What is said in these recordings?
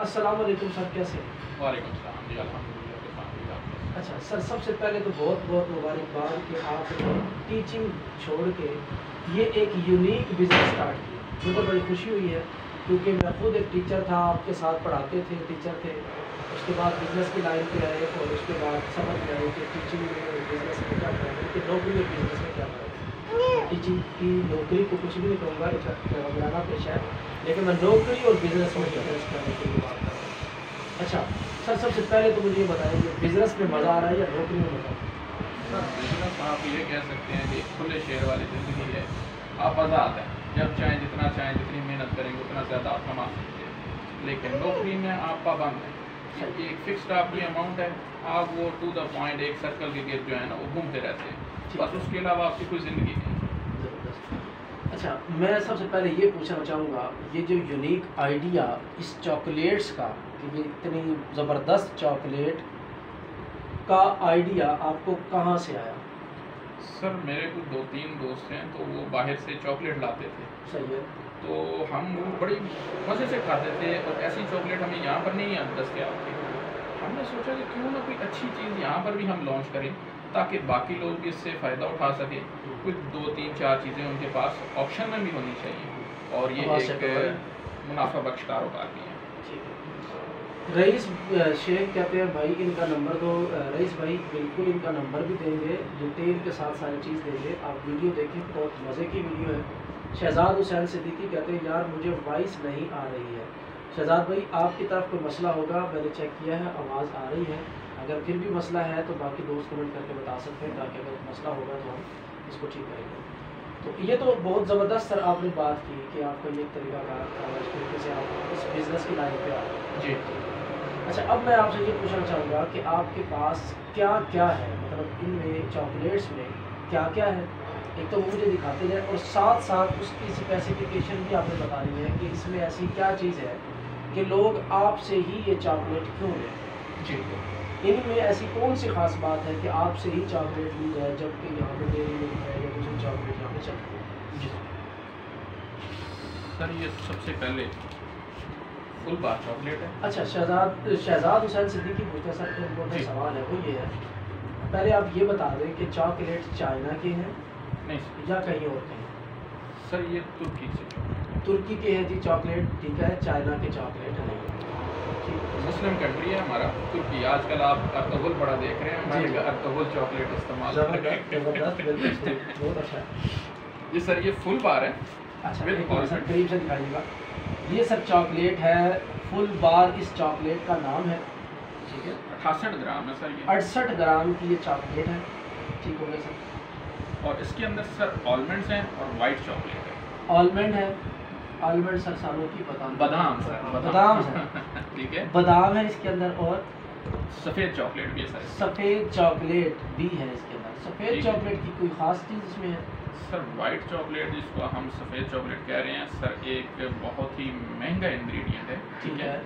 अस्सलाम वालेकुम सर, कैसे? वालेकुम सलाम जी, अल्हम्दुलिल्लाह। अच्छा सर, सबसे पहले तो बहुत बहुत मुबारकबाद कि आपने टीचिंग छोड़ के ये एक यूनिक बिज़नेस स्टार्ट किया। मुझे बड़ी खुशी हुई है क्योंकि मैं खुद एक टीचर था, आपके साथ पढ़ाते थे, टीचर थे। उसके बाद बिज़नेस की लाइन पे आए और उसके बाद समझ में आए कि टीचिंग में और बिज़नेस में क्या फ़र्क है, कि नौकरी और बिज़नेस में क्या फ़र्क है। टीचिंग की नौकरी को कुछ भी नहीं कहूँगा, एक वगराना पेशा है, लेकिन मैं नौकरी और बिज़नेस में डिफरेंस करने के लिए बात कर रहा हूँ। अच्छा सर, सबसे पहले तो मुझे ये बताइए, बिज़नेस में मज़ा आ रहा है या नौकरी में मज़ा? सर बिजनेस आप ये कह सकते हैं कि खुले शेयर वाली ज़िंदगी है। आप मज़ा आता है, जब चाहें जितना चाहें, जितनी मेहनत करेंगे उतना ज़्यादा आप कमा सकते हैं। लेकिन नौकरी में आप पाबंद हैं कि एक फिक्स्ड आपकी अमाउंट है, आप वो टू द पॉइंट एक सर्कल के गिर्द जो है ना वो घूमते रहते हैं, बस उसके अलावा आपकी कोई ज़िंदगी नहीं। अच्छा, मैं सबसे पहले ये पूछना चाहूँगा, ये जो यूनिक आइडिया इस चॉकलेट्स का, कि ये इतनी ज़बरदस्त चॉकलेट का आइडिया आपको कहाँ से आया? सर मेरे कुछ 2-3 दोस्त हैं तो वो बाहर से चॉकलेट लाते थे, सही है। तो हम वो बड़ी मज़े से खाते थे और ऐसी चॉकलेट हमें यहाँ पर नहीं दस्तयाब थी। हमने सोचा कि क्यों ना कोई अच्छी चीज़ यहाँ पर भी हम लॉन्च करें ताकि बाकी लोग भी इससे फ़ायदा उठा सकें। कुछ 2-3-4 चीज़ें उनके पास ऑप्शन में भी होनी चाहिए और ये एक मुनाफा बख्श कारोबार भी है। रईस शेख कहते हैं भाई इनका नंबर दो। रईस भाई बिल्कुल इनका नंबर भी देंगे, डिटेल के साथ सारी चीज़ देंगे। आप वीडियो देखें, बहुत मज़े की वीडियो है। शहजाद हुसैन सिद्दीकी कहते हैं यार मुझे वॉइस नहीं आ रही है। शहजाद भाई आपकी तरफ कोई मसला होगा, मैंने चेक किया है, आवाज़ आ रही है। अगर फिर भी मसला है तो बाकी दोस्त कमेंट करके बता सकते हैं, ताकि अगर मसला होगा तो हम इसको ठीक करेंगे। तो ये तो बहुत ज़बरदस्त सर आपने बात की कि आपका ये तरीक़ाकार था, इस तरीके से आप इस बिज़नेस की लाइन पे आए। जी। अच्छा, अब मैं आपसे ये पूछना चाहूँगा कि आपके पास क्या क्या है, मतलब इनमें चॉकलेट्स में क्या क्या है? एक तो वो मुझे दिखाते जाए और साथ साथ उसकी स्पेसिफिकेशन भी आपने बतानी है कि इसमें ऐसी क्या चीज़ है कि लोग आपसे ही ये चॉकलेट क्यों लें। जी। इनमें ऐसी कौन सी ख़ास बात है कि आपसे ही चॉकलेट ली जाए, जबकि यहाँ पे डेयरी मिल्क है या दूसरी चॉकलेट यहाँ पे चलती है? जी सर, ये सबसे पहले फुल बार चॉकलेट है। अच्छा, शहजाद हुसैन सिद्दीकी पूछते सर, एक इम्पोर्टेंट सवाल है, वो ये है, पहले आप ये बता दें कि चॉकलेट चाइना के हैं नहीं या कहीं और के हैं? सर, ये तुर्की से। तुर्की के हैं जी चॉकलेट, ठीक है, चाइना के चॉकलेट नहीं है। मुस्लिम कंट्री है हमारा तुर्की। आजकल आप अर्तुगरुल बड़ा देख रहे हैं, हमारे अर्तुगरुल चॉकलेट इस्तेमाल बहुत अच्छा। जी सर, ये फुल बार है। अच्छा, सर करीब से दिखाइएगा। ये सर चॉकलेट है, फुल बार इस चॉकलेट का नाम है, ठीक है। 68 ग्राम है सर, ये 68 ग्राम की ये चॉकलेट है, ठीक हो गया सर। और इसके अंदर सर आलमंड्स हैं और वाइट चॉकलेट है। आलमंड है, आलमंड सर सालों की पता नहीं। बादाम सर, बादाम सर ठीक है, बादाम है इसके अंदर, और सफ़ेद चॉकलेट भी है सर। सफ़ेद चॉकलेट भी है इसके अंदर। सफ़ेद चॉकलेट की कोई ख़ास चीज़ इसमें है? सर वाइट चॉकलेट जिसको हम सफ़ेद चॉकलेट कह रहे हैं सर, एक बहुत ही महंगा इंग्रेडिएंट है, ठीक है।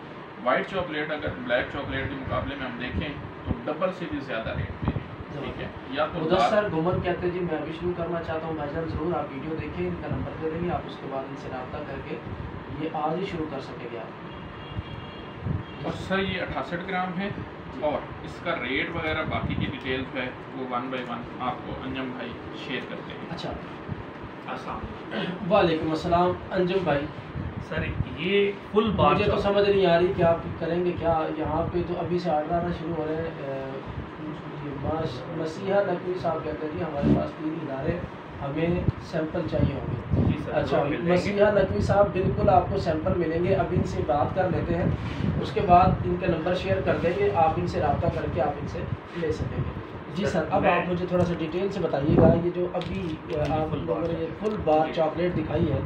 वाइट चॉकलेट अगर ब्लैक चॉकलेट के मुकाबले में हम देखें तो डबल से भी ज़्यादा रेट पे है, ठीक है। या तो सर घुमन कहते हैं जी मैं अभी शुरू करना चाहता हूँ। भाईजान ज़रूर आप वीडियो देखें, इनका नंबर दे देंगे, आप उसके बाद इनसे रब्ता करके ये आज ही शुरू कर सकेंगे आप। और सर ये 68 ग्राम है और इसका रेट वगैरह बाकी की डिटेल्स है वो 1 बाय 1 आपको अंजम भाई शेयर करते हैं। अच्छा, अस्सलाम वालेकुम अस्सलाम अंजुम भाई। सर, ये फुल बार मुझे तो समझ नहीं आ रही कि आप करेंगे क्या यहाँ पे। तो अभी से ऑर्डर आना शुरू हो रहे हैं। मसीहा नकवी साहब कहते हैं जी हमारे पास 3 इदारे, हमें सैंपल चाहिए होंगे। जी सर, अच्छा, मसीहा नकवी साहब बिल्कुल आपको सैंपल मिलेंगे। अब इनसे बात कर लेते हैं, उसके बाद इनका नंबर शेयर कर देंगे, आप इनसे रब्ता करके आप इनसे ले सकेंगे। जी सर, अब आप मुझे थोड़ा सा डिटेल से बताइएगा, ये जो अभी आप लोगों ने ये फुल बार चॉकलेट दिखाई है,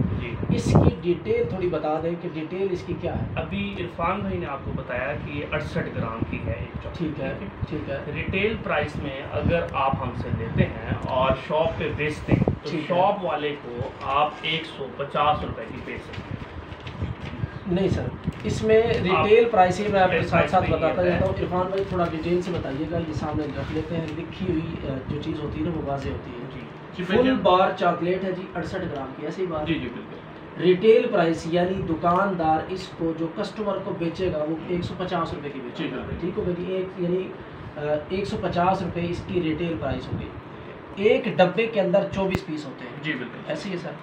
इसकी डिटेल थोड़ी बता दें कि डिटेल इसकी क्या है। अभी इरफान भाई ने आपको बताया कि ये 68 ग्राम की है एक चॉकलेट, ठीक है, ठीक है। रिटेल प्राइस में अगर आप हमसे लेते हैं और शॉप पे बेचते हैं तो शॉप वाले को आप 150 रुपए की बेच सकते हैं। नहीं सर, इसमें रिटेल प्राइस ही मैं आपके साथ साथ बताता जाता हूँ। इरफान भाई थोड़ा डिटेल से बताइएगा, ये सामने रख लेते हैं। लिखी हुई जो चीज़ होती है ना वो वाज़ेह होती है। जी, फुल बार चॉकलेट है जी, 68 ग्राम की, ऐसी बात? जी जी बिल्कुल। रिटेल प्राइस यानी दुकानदार इसको जो कस्टमर को बेचेगा वो 150 रुपये की बेचेगा, ठीक होगा जी। एक यानी 150 रुपये इसकी रिटेल प्राइस होगी। एक डब्बे के अंदर 24 पीस होते हैं जी बिल्कुल ऐसे ही है सर।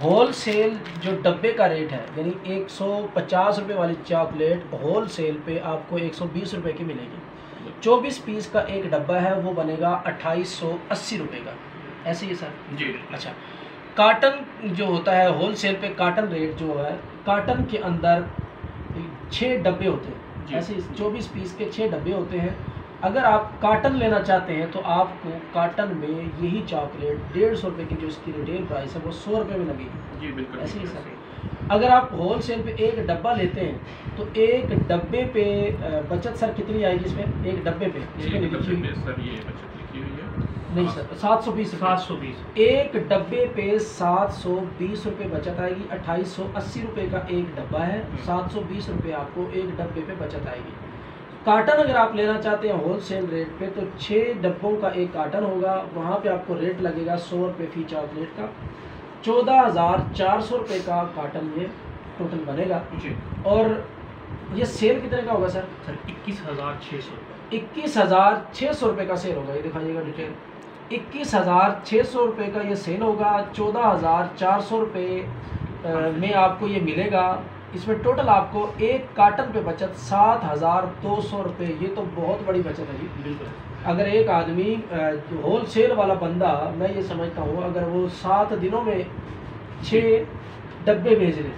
होल सेल जो डब्बे का रेट है यानी 150 रुपये वाली चॉकलेट होल सेल पे आपको 120 रुपये की मिलेगी। 24 पीस का एक डब्बा है वो बनेगा 2880 रुपये का, ऐसे ही है सर जी। अच्छा, काटन जो होता है होल सेल पे काटन रेट जो है, काटन के अंदर 6 डब्बे होते हैं, ऐसे 24 पीस के 6 डब्बे होते हैं। अगर आप काटन लेना चाहते हैं तो आपको काटन में यही चॉकलेट 150 रुपये की जो इसकी रिटेल प्राइस है वो 100 रुपये में लगेगी जी बिल्कुल ऐसे ही सर। अगर आप होल सेल पे एक डब्बा लेते हैं तो एक डब्बे पे बचत सर कितनी आएगी इसमें, एक डब्बे पे इसमें लिखी हुई सर ये बचत लिखी हुई है नहीं सर 720 एक डब्बे पे 720 रुपये बचत आएगी। 2880 रुपये का एक डब्बा है, 720 रुपये आपको एक डब्बे पे बचत आएगी। कार्टन अगर आप लेना चाहते हैं होल सेल रेट पे तो 6 डब्बों का एक कार्टन होगा, वहाँ पे आपको रेट लगेगा 100 रुपये फी चॉकलेट का। 14,400 रुपये का कार्टन ये टोटल बनेगा जी। और ये सेल कितने का होगा सर? 21,600 रुपये 21,600 रुपये का सेल होगा, ये दिखाइएगा डिटेल। 21,600 रुपये का ये सेल होगा। 14,400 रुपये में आपको ये मिलेगा। इसमें टोटल आपको एक कार्टन पे बचत 7,200 रुपये, ये तो बहुत बड़ी बचत है जी बिल्कुल। अगर एक आदमी होल सेल वाला बंदा, मैं ये समझता हूँ अगर वो 7 दिनों में 6 डब्बे भेज ले,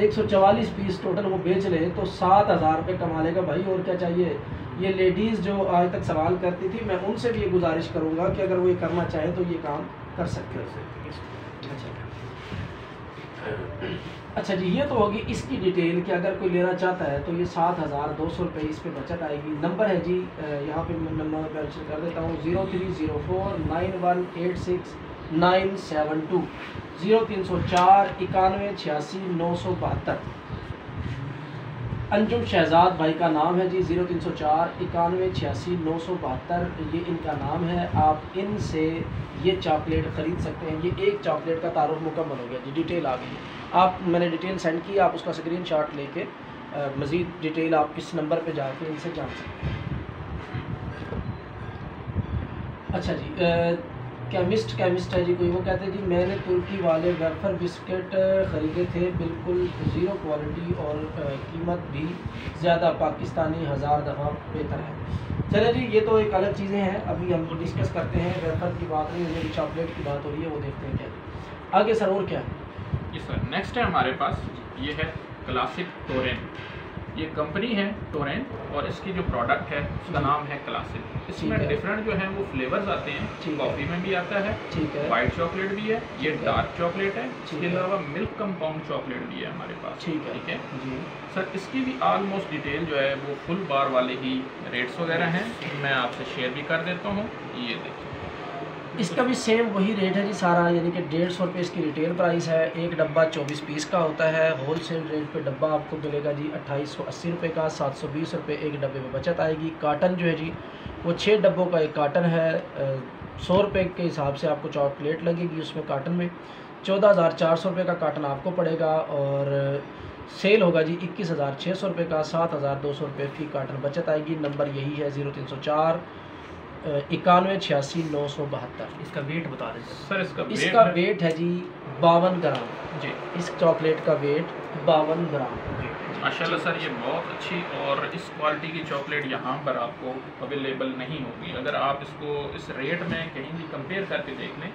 144 पीस टोटल वो बेच ले तो 7,000 रुपये कमा लेगा भाई, और क्या चाहिए। ये लेडीज़ जो आज तक सवाल करती थी, मैं उनसे भी ये गुजारिश करूँगा कि अगर वो ये करना चाहे तो ये काम कर सकते हैं। अच्छा जी, ये तो होगी इसकी डिटेल कि अगर कोई लेना चाहता है तो ये 7,200 रुपये इस पे बचत आएगी। नंबर है जी यहाँ पे मैं नंबर मेंशन कर देता हूँ 0304 9186 972 0304 91 86 972। अंजुम शहजाद भाई का नाम है जी, 0304 91 86 972 ये इनका नाम है। आप इनसे ये चॉकलेट ख़रीद सकते हैं। ये एक चॉकलेट का तारुफ मुकम्मल हो गया जी, डिटेल आ गई। आप मैंने डिटेल सेंड की, आप उसका स्क्रीनशॉट लेके मज़ीद डिटेल आप इस नंबर पे जाके इनसे जान सकते हैं। अच्छा जी, केमिस्ट है जी कोई, वो कहते हैं जी मैंने तुर्की वाले वेफर बिस्किट ख़रीदे थे, बिल्कुल ज़ीरो क्वालिटी और कीमत भी ज़्यादा, पाकिस्तानी 1000 दफ़ा बेहतर है। चले जी, ये तो एक अलग चीज़ें हैं, अभी हम डिस्कस करते हैं। वेफर की बात नहीं हो रही, चॉकलेट की बात हो रही है, वो देखते हैं क्या आगे सर। और क्या है जी सर, नेक्स्ट है हमारे पास ये है क्लासिक टोरेंट। ये कंपनी है टोरेंट और इसकी जो प्रोडक्ट है उसका नाम है क्लासिक। इसमें डिफरेंट जो है वो फ्लेवर्स आते हैं, कॉफ़ी में भी आता है, वाइट चॉकलेट भी है, ये डार्क चॉकलेट है, इसके अलावा मिल्क कंपाउंड चॉकलेट भी है हमारे पास। ठीक है सर, इसकी भी ऑलमोस्ट डिटेल जो है वो फुल बार वाले ही रेट्स वगैरह हैं, मैं आपसे शेयर भी कर देता हूँ। ये देखिए इसका भी सेम वही रेट है जी सारा, यानी कि 150 रुपये इसकी रिटेल प्राइस है। एक डब्बा 24 पीस का होता है। होल सेल रेट पे डब्बा आपको मिलेगा जी 2880 रुपये का, 720 रुपये एक डब्बे में बचत आएगी। कार्टन जो है जी वो 6 डब्बों का एक कार्टन है, 100 रुपये के हिसाब से आपको चॉकलेट लगेगी उसमें कार्टन में। 14,400 रुपये का कार्टन आपको पड़ेगा और सेल होगा जी 21,600 रुपये का, 7,200 रुपये फी कार्टन बचत आएगी। नंबर यही है 0304 91 86 972। इसका वेट बता दें सर। इसका वेट है जी 52 ग्राम जी। इस चॉकलेट का वेट 52 ग्राम जी। माशाल्लाह सर, ये बहुत अच्छी और इस क्वालिटी की चॉकलेट यहाँ पर आपको अवेलेबल नहीं होगी। अगर आप इसको इस रेट में कहीं भी कंपेयर करके देख लें,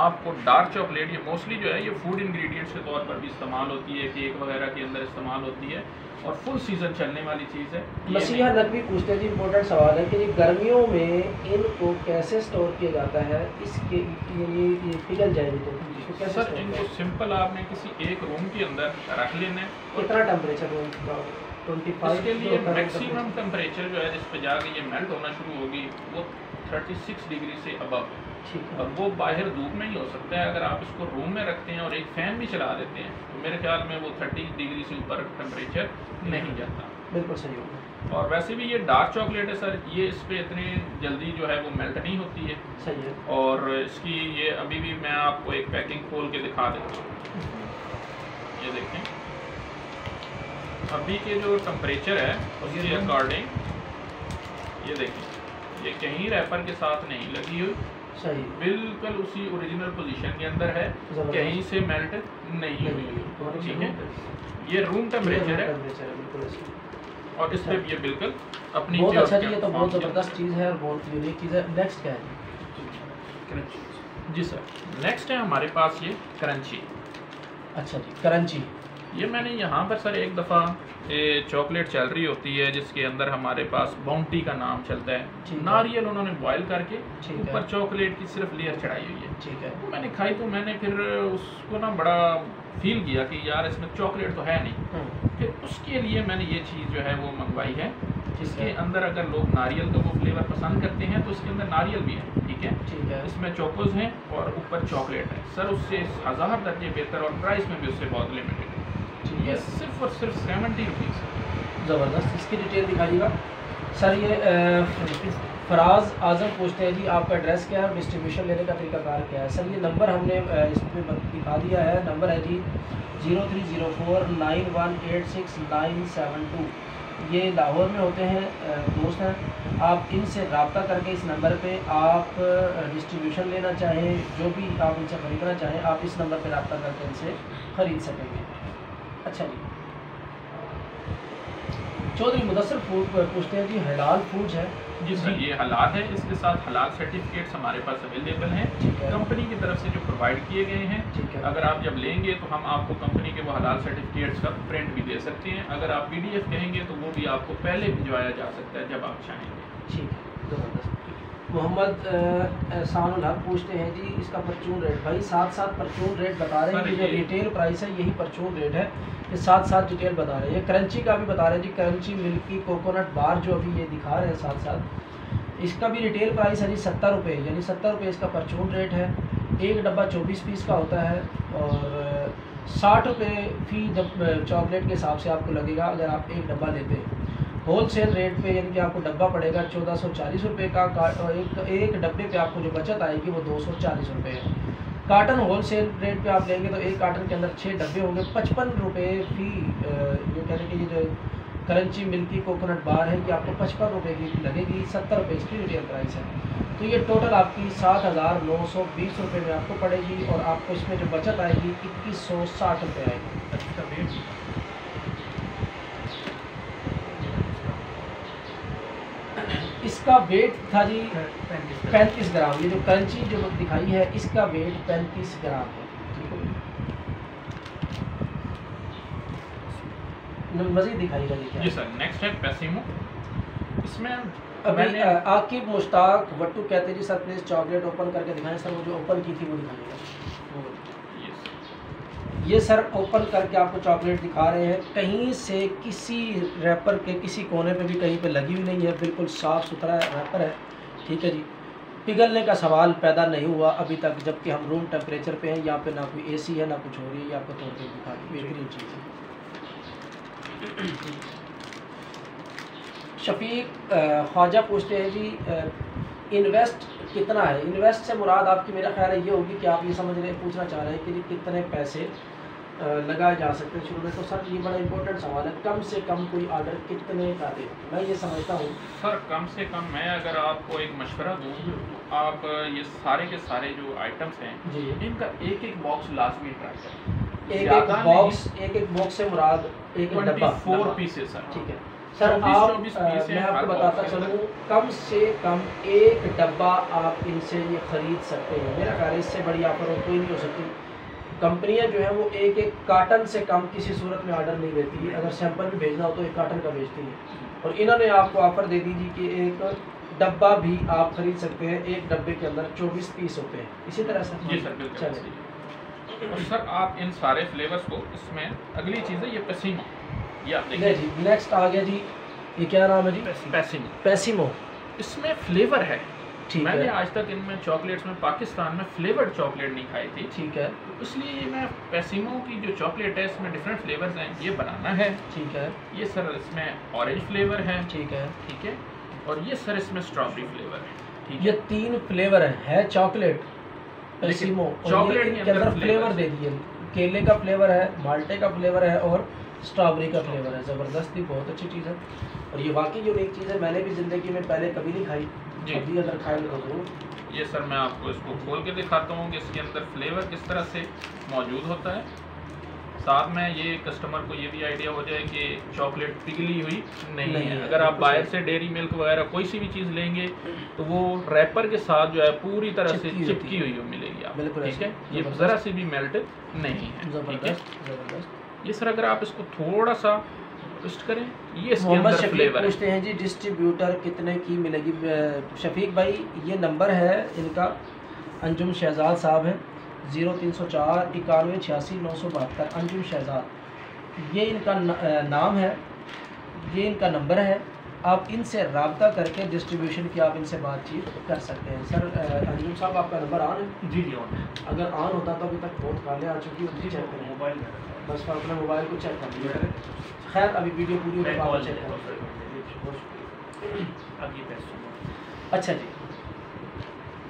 आपको डार्क चॉकलेट ये मोस्टली जो है ये फूड इंग्रेडिएंट्स के तौर पर भी इस्तेमाल होती है, केक वगैरह के अंदर इस्तेमाल होती है और फुल सीज़न चलने वाली चीज़ है। मसीहा नकवी पूछते हैं जी, इम्पोर्टेंट सवाल है कि ये गर्मियों में इनको कैसे स्टोर किया जाता है, इसके ये पिघल जाएगी तो कैसे सर? इनको सिंपल आपने किसी एक रूम के अंदर रख लेना है। कितना टेम्परेचर रूम का? 25 के लिए मैक्सिमम टेम्परेचर जो है जिस पे जाके ये मेल्ट होना शुरू होगी वो 36 डिग्री से अबव है। अब वो बाहर धूप में ही हो सकता है। अगर आप इसको रूम में रखते हैं और एक फ़ैन भी चला देते हैं तो मेरे ख्याल में वो 30 डिग्री से ऊपर टेम्परेचर नहीं जाता। बिल्कुल सही होगा। और वैसे भी ये डार्क चॉकलेट है सर, ये इस पर इतनी जल्दी जो है वो मेल्ट नहीं होती है। सही है। और इसकी ये अभी भी मैं आपको एक पैकिंग खोल के दिखा देता हूँ। ये देखें अभी के जो टेम्परेचर है उसके अकॉर्डिंग ये देखें, ये कहीं रैपर के साथ नहीं लगी हुई, सही बिल्कुल उसी ओरिजिनल पोजीशन के अंदर है, कहीं से मेल्ट नहीं हुई। ठीक है, ये रूम टेम्परेचर है बिल्कुल। और इस पे ये बिल्कुल अपनी बहुत अच्छा जी, ये तो बहुत ज़बरदस्त चीज़ है और बहुत यूनिक चीज़ है। नेक्स्ट क्या है जी सर? नेक्स्ट है हमारे पास ये क्रंची। अच्छा जी, क्रंची। ये मैंने यहाँ पर सर एक दफ़ा चॉकलेट चल रही होती है जिसके अंदर हमारे पास बाउंटी का नाम चलता है, नारियल उन्होंने बॉयल करके ऊपर चॉकलेट की सिर्फ लेयर चढ़ाई हुई है। ठीक है, मैंने खाई तो मैंने फिर उसको ना बड़ा फील किया कि यार इसमें चॉकलेट तो है नहीं। फिर उसके लिए मैंने ये चीज़ जो है वो मंगवाई है, जिसके अंदर अगर लोग नारियल का वो फ्लेवर पसंद करते हैं तो इसके अंदर नारियल भी है। ठीक है, इसमें चोकोज हैं और ऊपर चॉकलेट है। सर उससे 1000 दर्जे बेहतर और प्राइस में भी उससे बहुत लिमिटेड है। ये सिर्फ और सिर्फ 70 रुपीज़। ज़बरदस्त। इसकी डिटेल दिखाइएगा सर। ये फराज आजम पूछते हैं जी आपका एड्रेस क्या है, डिस्ट्रीब्यूशन लेने का तरीकाकार क्या है? सर ये नंबर हमने इसमें दिखा दिया है, नंबर है जी 0304 9186 972। ये लाहौर में होते हैं, दोस्त हैं। आप इनसे रब्ता करके इस नंबर पे आप डिस्ट्रीब्यूशन लेना चाहें, जो भी आप इनसे ख़रीदना चाहें, आप इस नंबर पे रब्ता करके इनसे ख़रीद सकेंगे। अच्छा जी, चौधरी मुदस्सिर फूड पूछते हैं जी हलाल फूड्स है? जी सर, ये हलाल है, इसके साथ हलाल सर्टिफिकेट्स हमारे पास अवेलेबल हैं कंपनी की तरफ से जो प्रोवाइड किए गए हैं। ठीक है, अगर आप जब लेंगे तो हम आपको कंपनी के वो हलाल सर्टिफिकेट्स का प्रिंट भी दे सकते हैं। अगर आप PDF कहेंगे तो वो भी आपको पहले भिजवाया जा सकता है जब आप चाहेंगे। ठीक है, ज़बरदस्त। मोहम्मद एहसानुल हक पूछते हैं जी इसका परचून रेट। भाई साथ परचून रेट बता रहे हैं कि जो रिटेल प्राइस है यही परचून रेट है, ये साथ डिटेल बता रहे हैं। ये क्रंची का भी बता रहे हैं जी, क्रंची मिल्की कोकोनट बार जो अभी ये दिखा रहे हैं साथ इसका भी रिटेल प्राइस है जी 70 रुपये, यानी 70 रुपये इसका परचून रेट है। एक डब्बा 24 पीस का होता है और 60 रुपये फ़ी चॉकलेट के हिसाब से आपको लगेगा अगर आप एक डब्बा लेते हैं। होल सेल रेट पे यानी कि आपको डब्बा पड़ेगा 1440 रुपये का, एक डब्बे पे आपको जो बचत आएगी वो 240 रुपये है। कार्टन होल सेल रेट पे आप लेंगे तो एक कार्टन के अंदर 6 डब्बे होंगे, 55 रुपये फ़ी। ये कहने कि ये जो क्रंची मिल्की कोकोनट बार है ये आपको 55 रुपये की लगेगी, 70 रुपये इसकी रिटेल प्राइस है। तो ये टोटल आपकी 7920 रुपये में आपको पड़ेगी और आपको इसमें जो बचत आएगी 2160 रुपये आएगी। इसका वेट था जी 35 ग्राम। ये जो क्रंची जो दिखाई है इसका वेट 35 ग्राम है। मज़ीद दिखाइएगा जी क्या? जी सर, नेक्स्ट है पेसिमो। इसमें अभी आकिब मुश्ताक वट्टू कहते हैं जी सर प्लीज़ चॉकलेट ओपन करके दिखाएं। सर वो जो ओपन की थी वो दिखाइएगा। ये सर ओपन करके आपको चॉकलेट दिखा रहे हैं, कहीं से किसी रैपर के किसी कोने पे भी कहीं पे लगी हुई नहीं है, बिल्कुल साफ़ सुथरा रैपर है। ठीक है जी, पिघलने का सवाल पैदा नहीं हुआ अभी तक, जबकि हम रूम टेम्परेचर पे हैं। यहाँ पे ना कोई AC है ना कुछ हो रही है। ये आपको तोड़ के दिखा दी, बेहतरीन चीज़ है। शफीक ख्वाजा पूछते हैं जी इन्वेस्ट कितना है? इन्वेस्ट से मुराद आपकी मेरा ख्याल है ये होगी कि आप ये समझ रहे पूछना चाह रहे हैं कि कितने पैसे लगाए जा सकते हैं शुरू में। तो सर ये बड़ा इंपॉर्टेंट सवाल है, कम से कम कोई ऑर्डर कितने का दे? मैं ये समझता हूँ सर कम से कम मैं अगर आपको एक मशवरा दूँ तो आप ये सारे के सारे जो आइटम्स हैं जी इनका एक बॉक्स लाजमी ट्राई करें। एक बॉक्स से मुराद एक डब्बा 4 पीसेस सर। ठीक है सर, आप मैं आपको बताता चलूँ कम से कम एक डब्बा आप इनसे ये ख़रीद सकते हैं। मेरा ख्याल इससे बड़ी ऑफर और कोई नहीं हो सकती। कंपनियां जो है वो एक कार्टन से कम किसी सूरत में ऑर्डर नहीं देती है। अगर सैंपल भी भेजना हो तो एक कार्टन का भेजती है और इन्होंने आपको ऑफ़र दे दी कि एक डब्बा भी आप ख़रीद सकते हैं। एक डब्बे के अंदर 24 पीस होते हैं। इसी तरह से जी सर बिल्कुल। और सर आप इन सारे फ्लेवर्स को इसमें अगली चीज़ है ये पेसिमो, ये आप देखिए जी। नेक्स्ट आ गया जी, ये क्या नाम है जी? पेसिमो। पेसिमो इसमें फ्लेवर है। ठीक मैंने है, आज तक इनमें चॉकलेट्स में पाकिस्तान में फ्लेवर्ड चॉकलेट नहीं खाई थी। ठीक है, इसलिए मैं पेसिमो की जो चॉकलेट है इसमें डिफरेंट फ्लेवर्स हैं, ये बनाना है। ठीक है, ये सर इसमें ऑरेंज फ्लेवर है। ठीक है, ठीक है, और ये सर इसमें स्ट्रॉबेरी फ्लेवर है। ठीक ये है, 3 फ्लेवर है चॉकलेट पेसिमो, चॉकलेट के अंदर फ्लेवर दे दिए केले का फ्लेवर है, माल्टे का फ्लेवर है और स्ट्रॉबेरी का फ्लेवर है। ज़बरदस्त ही बहुत अच्छी चीज़ है और ये वाकई यूनिक चीज़ है। मैंने भी ज़िंदगी में पहले कभी नहीं खाई जी। अभी अगर खाएंगे तो ज़रूर। ये सर मैं आपको इसको खोल के दिखाता हूँ कि इसके अंदर फ्लेवर किस तरह से मौजूद होता है। साथ में ये कस्टमर को ये भी आइडिया हो जाए कि चॉकलेट पिघली हुई नहीं है। अगर आप बाहर से डेयरी मिल्क वगैरह कोई सी भी चीज़ लेंगे तो वो रैपर के साथ जो है पूरी तरह से चिपकी हुई मिलेगी आपको, ठीक है। ये ज़रा सी भी मेल्ट नहीं है, ठीक है। ये सर अगर आप इसको थोड़ा सा ट्विस्ट करें, ये इसके अंदर फ्लेवर है। पूछते हैं जी डिस्ट्रीब्यूटर कितने की मिलेगी? शफीक भाई ये नंबर है इनका, अंजुम शहजाद साहब हैं, 0304 91 86 972। अंजुम शहजाद ये इनका नाम है, ये इनका नंबर है। आप इनसे रब्ता करके डिस्ट्रीब्यूशन की आप इनसे बातचीत कर सकते हैं। सर अंजुम साहब आपका नंबर ऑन है? जी जी ऑन है। अगर ऑन होता तो अभी तक बहुत कॉलें आ चुकी होती, चेक करें मोबाइल में बस अपने मोबाइल को चेक कर लिया करें। खैर अभी वीडियो पूरी होने के बाद चेक करें। अच्छा जी,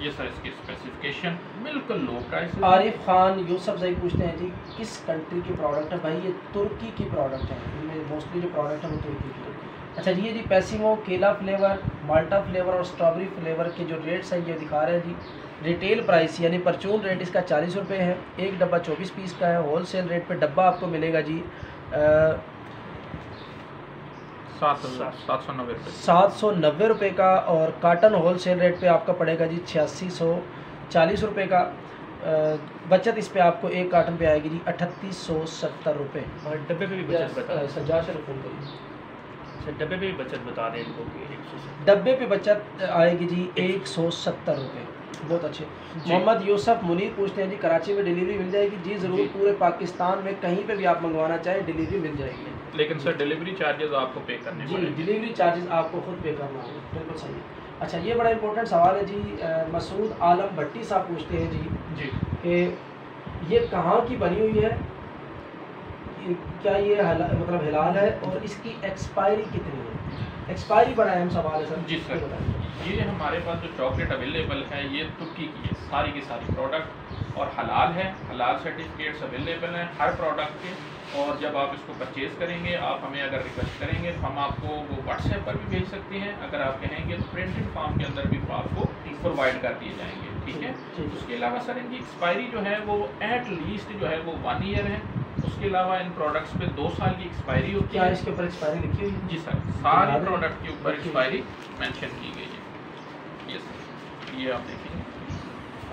ये सर इसकी स्पेसिफिकेशन बिल्कुल लो प्राइस। आरिफ खान यूसुफ ज़ई पूछते हैं जी किस कंट्री की प्रोडक्ट है? भाई ये तुर्की की प्रोडक्ट है, इनमें मोस्टली जो प्रोडक्ट है वो तुर्की की है। अच्छा जी, ये जी पैसिमो केला फ्लेवर, माल्टा फ्लेवर और स्ट्रॉबेरी फ्लेवर के जो रेट्स हैं ये दिखा रहे हैं जी। रिटेल प्राइस यानी परचून रेट इसका 40 रुपये है, एक डब्बा 24 पीस का है। होल सेल रेट पे डब्बा आपको मिलेगा जी 790 रुपये का, और काटन होल सेल रेट पे आपका पड़ेगा जी 8640 रुपये का। बचत इस पे आपको एक कार्टन पे आएगी जी 3870 रुपये। और डब्बे पे भी बचत बता दें। सज्जाद से फोन करिए। अच्छा, डब्बे पे भी बचत बता दें इनको कि 170। डब्बे पे बचत आएगी जी 170 रुपये। बहुत अच्छे। मोहम्मद यूसुफ मुनीर पूछते हैं जी कराची में डिलीवरी मिल जाएगी? जी ज़रूर, पूरे पाकिस्तान में कहीं पे भी आप मंगवाना चाहें डिलीवरी मिल जाएगी, लेकिन सर डिलीवरी चार्जेस आपको पे करने जी। पड़ेंगे। डिलीवरी चार्जेस आपको खुद पे करना होगा, बिल्कुल सही। अच्छा, ये बड़ा इंपॉर्टेंट सवाल है जी। मसूद आलम भट्टी साहब पूछते हैं जी कि ये कहाँ की बनी हुई है, क्या ये मतलब हिलाल है और इसकी एक्सपायरी कितनी है? एक्सपायरी बड़ा अहम सवाल है सर। जी सर, ये हमारे पास जो चॉकलेट अवेलेबल है ये तुर्की की है, सारी की सारी प्रोडक्ट, और हलाल है। हलाल सर्टिफिकेट्स अवेलेबल हैं हर प्रोडक्ट के। और जब आप इसको परचेज़ करेंगे, आप हमें अगर रिक्वेस्ट करेंगे तो हम आपको वो व्हाट्सएप पर भी भेज सकते हैं। अगर आप कहेंगे तो प्रिंटेड फॉर्म के अंदर भी आपको प्रोवाइड कर दिए जाएंगे, ठीक है। उसके अलावा सर इनकी एक्सपायरी जो है वो एट लीस्ट जो है वो 1 ईयर है। उसके अलावा इन प्रोडक्ट्स पे 2 साल की एक्सपायरी होती है। इसके ऊपर एक्सपायरी लिखी हुई है? जी सर, सारे प्रोडक्ट के ऊपर एक्सपायरी मेंशन की गई है। ये सर, ये आप देखेंगे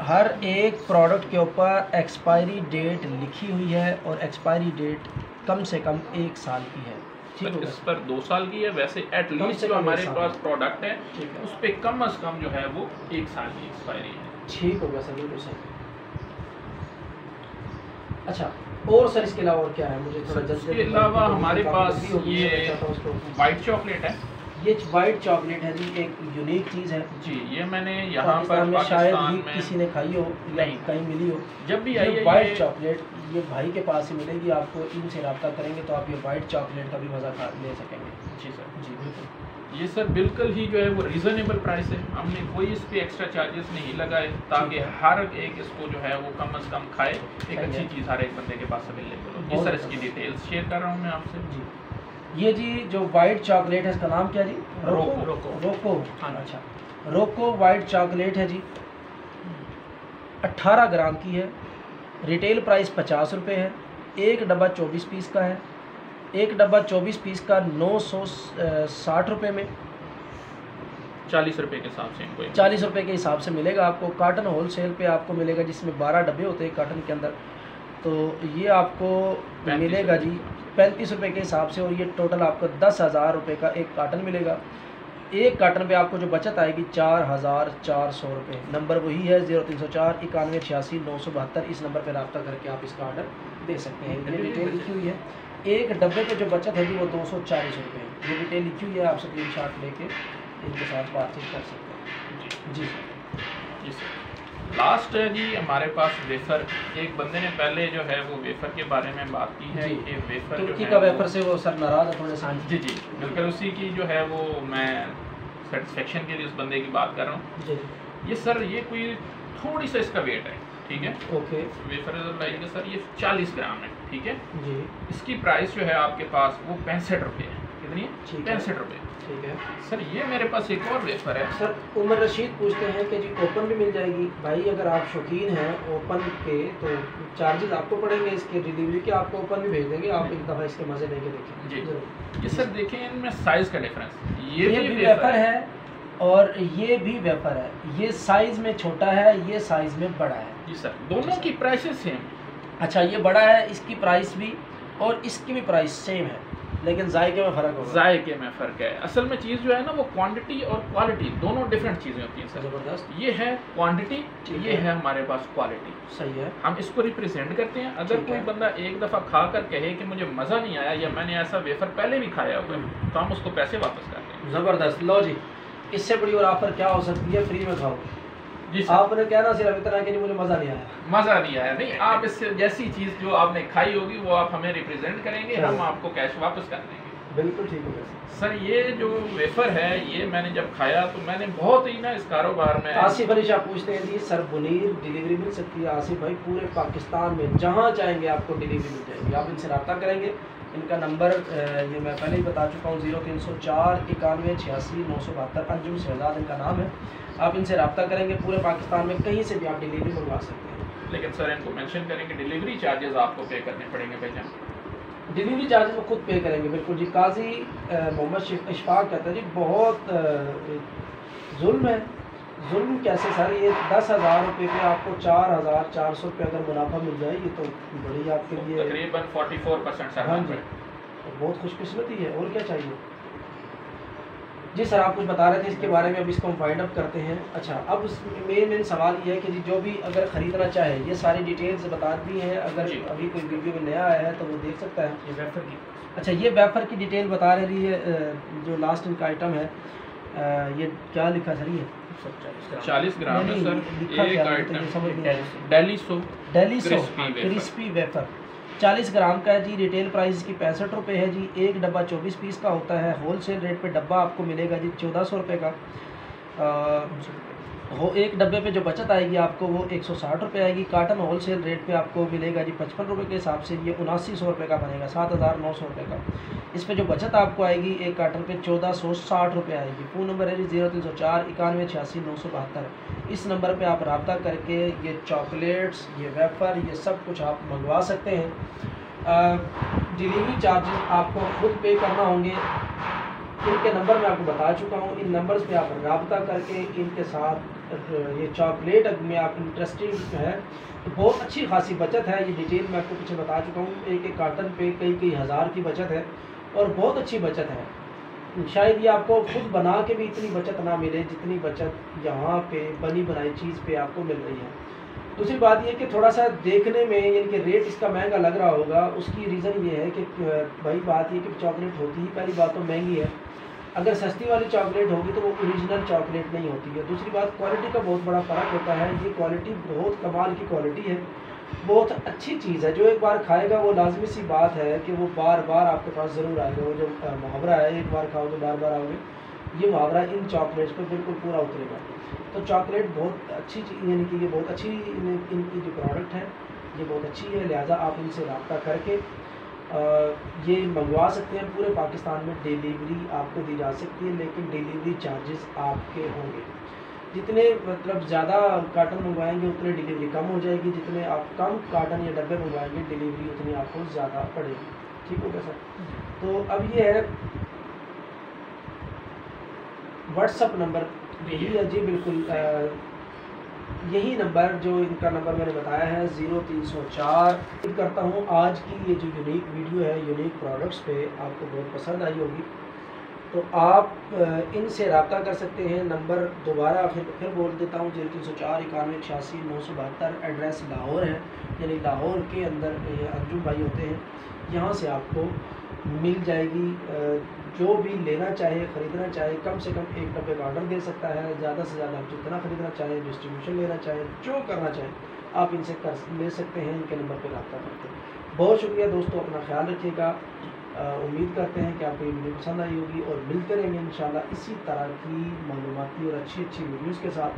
हर एक प्रोडक्ट के ऊपर एक्सपायरी डेट लिखी हुई है और एक्सपायरी डेट कम से कम 1 साल की है, ठीक है। इस पर 2 साल की है। वैसे एट लीस्ट जो हमारे पास प्रोडक्ट है उस पर कम से कम जो है वो 1 साल की एक्सपायरी है। ठीक हो गया सर, बिल्कुल सही। अच्छा, और सर इसके अलावा और क्या है? मुझे थोड़ा जल्दी। इसके अलावा हमारे पास ये वाइट चॉकलेट है। ये वाइट चॉकलेट है जी, एक यूनिक चीज़ है जी। ये मैंने यहाँ पर शायद पाकिस्तान ही में किसी ने खाई हो, नहीं कहीं मिली हो। जब भी आई है वाइट चॉकलेट ये भाई के पास ही मिलेगी आपको। इनसे रब्ता करेंगे तो आप ये वाइट चॉकलेट का भी मज़ा ले सकेंगे। जी सर, जी बिल्कुल। ये सर बिल्कुल ही जो है वो रीज़नेबल प्राइस है। हमने कोई इस पर एक्स्ट्रा चार्जेस नहीं लगाए ताकि हर एक इसको जो है वो कम से कम खाए। एक अच्छी चीज़ हर एक बंदे के पास अवेलेबल हो। जी सर, इसकी डिटेल्स शेयर कर रहा हूँ मैं आपसे। जी, ये जी जो वाइट चॉकलेट है इसका नाम क्या जी? रोको। अच्छा, रोको वाइट चॉकलेट है जी, 18 ग्राम की है। रिटेल प्राइस 50 रुपये है। एक डब्बा 24 पीस का है। एक डब्बा 24 पीस का 960 रुपये में 40 रुपये के हिसाब से इनको 40 रुपये के हिसाब से मिलेगा आपको। कार्टन होल सेल पे आपको मिलेगा जिसमें 12 डब्बे होते हैं कार्टन के अंदर। तो ये आपको मिलेगा जी 35 रुपये के हिसाब से, और ये टोटल आपको 10,000 रुपये का एक कार्टन मिलेगा। एक कार्टन पे आपको जो बचत आएगी 4,400 रुपये। नंबर वही है 0304 91 86 972। इस नंबर पे रब्ता करके आप इसका ऑर्डर दे सकते हैं। ये डिटेल लिखी हुई है। एक डब्बे पे जो बचत है जी वो 240 रुपये। ये डिटेल लिखी हुई है, आप स्क्रीनशॉट लेके इनके साथ बातचीत कर सकते हैं। जी जी सर। लास्ट है जी हमारे पास वेफर। एक बंदे ने पहले जो है वो वेफर के बारे में बात की है। ये वेफर तुर्की का वेफर से वो सर नाराज़ है थोड़े से। जी जी बिल्कुल, उसी की जो है वो मैं सेटिस्फेक्शन के लिए उस बंदे की बात कर रहा हूँ। ये सर ये कोई थोड़ी सा इसका वेट है, ठीक है। ओके वेफर लाइएगा सर, ये 40 ग्राम है, ठीक है जी, इसकी प्राइस जो है आपके पास वो 65 रुपये है। कितनी है? ठीक है। 65 रुपये। ठीक है सर ये मेरे पास एक और वेफर है। सर। उमर रशीद पूछते हैं कि जी ओपन भी मिल जाएगी भाई? अगर आप शौकीन हैं ओपन के तो चार्जेस आपको पड़ेंगे इसके डिलीवरी के, आपको ओपन भी भेज देंगे, आप एक दफ़ा इसके मज़े लेके देखें जी। जरूर। ये सर देखें इनमें साइज़ का डिफरेंस, ये भी वेफर है और ये भी वेफर है, ये साइज़ में छोटा है, ये साइज़ में बड़ा है। जी सर, दोनों की प्राइसेस सेम। अच्छा ये बड़ा है, इसकी प्राइस भी और इसकी भी प्राइस सेम है, लेकिन जायके में फ़र्क होगा। जायके में फ़र्क है। असल में चीज़ जो है ना वो क्वांटिटी और क्वालिटी दोनों डिफरेंट चीज़ें होती हैं सर। ज़बरदस्त। ये है क्वांटिटी, ठीक ये है। है हमारे पास क्वालिटी। सही है। हम इसको रिप्रेजेंट करते हैं। अगर ठीक कोई है। बंदा एक दफ़ा खा कर कहे कि मुझे मज़ा नहीं आया या मैंने ऐसा वेफर पहले भी खाया हुआ है, तो हम उसको पैसे वापस करते हैं। ज़बरदस्त। लो जी, इससे बड़ी और ऑफर क्या हो सकती है? फ्री में खाओ। जी सर। आपने कहना सिर्फ इतना है कि मुझे मज़ा नहीं आया। मज़ा नहीं आया नहीं, आप इससे जैसी चीज़ जो आपने खाई होगी वो आप हमें रिप्रेजेंट करेंगे, हम आपको कैश वापस कर देंगे। बिल्कुल ठीक है सर ये जो वेफर है ये मैंने जब खाया तो मैंने बहुत ही ना इस कारोबार में। आसिफ अली शाह पूछते हैं जी सर बुनीर डिलीवरी मिल सकती है? आसिफ भाई पूरे पाकिस्तान में जहाँ चाहेंगे आपको डिलीवरी मिल जाएगी, आप इनसे रब्ता करेंगे। इनका नंबर ये मैं पहले ही बता चुका हूँ, 0304 91 86 972। अंजुम शहजाद इनका नाम है। आप इनसे रब्ता करेंगे, पूरे पाकिस्तान में कहीं से भी आप डिलीवरी मंगवा सकते हैं। लेकिन सर इनको मेंशन करेंगे डिलीवरी चार्जेस आपको पे करने पड़ेंगे भाईजान। डिलीवरी चार्जेस वो खुद पे करेंगे। बिल्कुल जी। काजी मोहम्मद इशफाक कहता है जी बहुत जुल्म है। जुल्म कैसे सर? ये 10,000 रुपये पे आपको 4,400 रुपये अगर मुनाफा मिल जाए ये तो बड़ी आपके लिए तकरीबन 44% सर। हाँ जी, बहुत खुशकिस्मती है। और क्या चाहिए जी सर? आप कुछ बता रहे थे इसके बारे में, अब इसको हम फाइंड अप करते हैं। अच्छा अब मेन सवाल ये है कि जी जो भी अगर ख़रीदना चाहे, ये सारी डिटेल्स बता दी हैं, अगर जी। अभी कोई वीडियो में नया आया है तो वो देख सकता है। ये वेफर की अच्छा ये वेफर की डिटेल बता रही है, जो लास्ट इनका आइटम है ये क्या लिखा सर? ये 40 ग्राम है सर। लिखा एक क्या है? आइटम मुझे समझ नहीं आया। डेली सो क्रिस्पी वेफर 40 ग्राम का है जी। रिटेल प्राइस इसकी 65 रुपये है जी। एक डब्बा 24 पीस का होता है। होल सेल रेट पे डब्बा आपको मिलेगा जी 1400 रुपये का। एक डब्बे पे जो बचत आएगी आपको वो 160 रुपये आएगी। कार्टन होल सेल रेट पे आपको मिलेगा जी 55 रुपये के हिसाब से, ये 7900 रुपये का बनेगा, 7,900 रुपये का। इस पे जो बचत आपको आएगी एक कार्टन पे 1460 रुपये आएगी। फ़ोन नंबर है जी 0304 91 86 972। इस नंबर पे आप रब्ता करके ये चॉकलेट्स, ये वेफ़र, ये सब कुछ आप मंगवा सकते हैं। डिलीवरी चार्जेस आपको खुद पे करना होंगे। इनके नंबर मैं आपको बता चुका हूँ, इन नंबर्स पे आप रब्ता करके इनके साथ ये चॉकलेट में आप इंटरेस्टेड है तो बहुत अच्छी खासी बचत है। ये डिटेल मैं आपको पीछे बता चुका हूँ। एक एक कार्टन पे कई कई हज़ार की बचत है और बहुत अच्छी बचत है। शायद ये आपको खुद बना के भी इतनी बचत ना मिले जितनी बचत यहाँ पे बनी बनाई चीज़ पे आपको मिल रही है। दूसरी बात ये कि थोड़ा सा देखने में यानी कि रेट इसका महंगा लग रहा होगा, उसकी रीज़न ये है कि भाई बात ये कि चॉकलेट होती ही पहली बात तो महंगी है। अगर सस्ती वाली चॉकलेट होगी तो वो ओरिजिनल चॉकलेट नहीं होती है। दूसरी बात क्वालिटी का बहुत बड़ा फ़र्क होता है। ये क्वालिटी बहुत कमाल की क्वालिटी है, बहुत अच्छी चीज़ है। जो एक बार खाएगा वो लाजमी सी बात है कि वो बार बार आपके पास ज़रूर आएगा। वो जो मुहावरा है एक बार खाओ तो बार बार आओगे, ये मुहावरा इन चॉकलेट्स पर बिल्कुल पूरा उतरेगा। तो चॉकलेट बहुत अच्छी चीज़, यानी कि ये बहुत अच्छी इनकी जो प्रोडक्ट है ये बहुत अच्छी है, लिहाजा आप इनसे रब्ता करके ये मंगवा सकते हैं। पूरे पाकिस्तान में डिलीवरी आपको दी जा सकती है, लेकिन डिलीवरी चार्जेस आपके होंगे। जितने मतलब ज़्यादा कार्टन मंगवाएंगे उतने डिलीवरी कम हो जाएगी, जितने आप कम कार्टन या डब्बे मंगवाएंगे डिलीवरी उतनी आपको ज़्यादा पड़ेगी। ठीक हो गया सर? तो अब ये है व्हाट्सअप नंबर यही है जी, बिल्कुल यही नंबर जो इनका नंबर मैंने बताया है 0304। उम्मीद करता हूँ आज की ये जो यूनिक वीडियो है यूनिक प्रोडक्ट्स पे आपको बहुत पसंद आई होगी। तो आप इनसे रब्ता कर सकते हैं। नंबर दोबारा फिर बोल देता हूँ 0304 91 86 972। एड्रेस लाहौर है, यानी लाहौर के अंदर ये अंजुम भाई होते हैं, यहाँ से आपको मिल जाएगी। जो भी लेना चाहे, ख़रीदना चाहे, कम से कम एक डब्बे का ऑर्डर दे सकता है। ज़्यादा से ज़्यादा आप जितना ख़रीदना चाहें, डिस्ट्रीब्यूशन लेना चाहें, जो करना चाहें आप इनसे ले सकते हैं। इनके नंबर पर रब्ता करते हैं। बहुत शुक्रिया दोस्तों, अपना ख्याल रखिएगा। उम्मीद करते हैं कि आपको ये वीडियो पसंद आई होगी और मिलते रहेंगे इंशाल्लाह इसी तरह की मालूमाती और अच्छी वीडियोज़ के साथ।